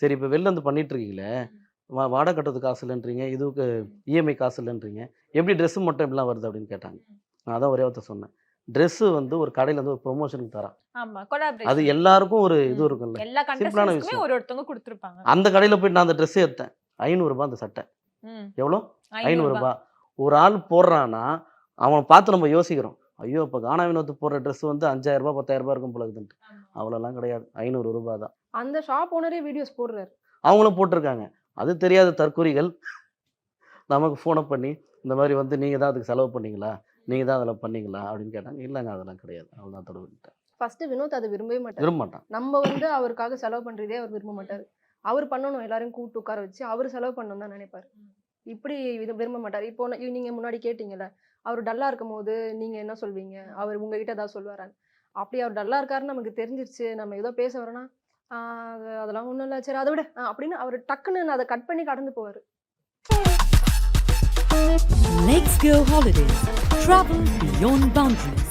சரி இப்ப வெளில வந்து பண்ணிட்டு இருக்கீங்களே, வாடகை கட்டுறதுக்கு காசு இல்லன்றீங்க, இதுக்கு இஎம்ஐ காசு இல்லன்றீங்க. எப்படி ட்ரெஸ் மட்டும் இப்படிலாம் வருது அப்படின்னு கேட்டாங்க. நான் அதான் ஒரே வார்த்தை சொன்னேன். ட்ரெஸ் வந்து ஒரு கடையில வந்து ஒரு ப்ரமோஷனுக்கு தரான். ஆமா. அது கொலாபரேஷன். எல்லாருக்கும் ஒரு இது இருக்கும்ல. எல்லா சிம்பிளான கண்டஸ்டன்ட்ஸ்க்குமே விஷயம். ஒருத்தவங்க குடுத்துருப்பாங்க. அந்த கடையில போயிட்டு நான் அந்த ட்ரெஸ் எடுத்தேன். ரூ. 500 அந்த சட்டை. ம். எவ்வளோ? ரூ. ரூ. 500. 500. ஒரு ஆள் போடுறான்னா, அவன பார்த்து நம்ம யோசிக்கிறோம். ஐயோ! இப்ப கானா வினோத் போடுற ட்ரெஸ் வந்து ரூ. 5000 ரூ. 10,000 இருக்கும் போல இருக்குதுன்ட்டு. அவ்வளோலாம் கிடையாது. ரூ. 500 தான். அந்த ஷாப் ஓனரே வீடியோஸ் போடுறாரு. அவங்களும் போட்டுருக்காங்க. அது தெரியாத தற்குறிகள் நமக்கு ஃபோன பண்ணி, இந்த மாரி வந்து நீங்க தான் அதுக்கு செலவு பண்ணீங்களா? நீங்க தான் அதில பண்ணீங்களா? அப்படின்னு கேட்டாங்க. இல்லங்க அதெல்லாம் கிடையாது. அவ்வளோதான் அதோட விட்டுட்டேன். ஃபர்ஸ்ட் வினோத் அத விரும்பவே மாட்டாரு. விரும்ப மாட்டான். நம்ம வந்து அவருக்காக செலவு பண்றதே அவர் விரும்ப மாட்டாரு. அவர் பண்ணணும் எல்லாரையும் கூப்பிட்டு உட்கார வச்சு, அவர் செலவு பண்ணணும்னு தான் நினைப்பாரு. இப்படி இது விரும்ப மாட்டாரு. இப்போ நீங்க முன்னாடி கேட்டீங்கல்ல, அவர் டல்லா இருக்கும்போது நீங்க என்ன சொல்வீங்க? அவர் உங்ககிட்ட ஏதாவது சொல்லுவாரான்னு. அப்படி அவர் டல்லா இருக்காருன்னு நமக்கு தெரிஞ்சிருச்சு. நம்ம ஏதோ பேச வரோம்னா, அதெல்லாம் ஒண்ணும் இல்ல. சரி அத விடு. அப்படின்னு அவரு டக்குன்னு அத கட் பண்ணி கடந்து போவாரு. Let's go holidays. Travel beyond boundaries.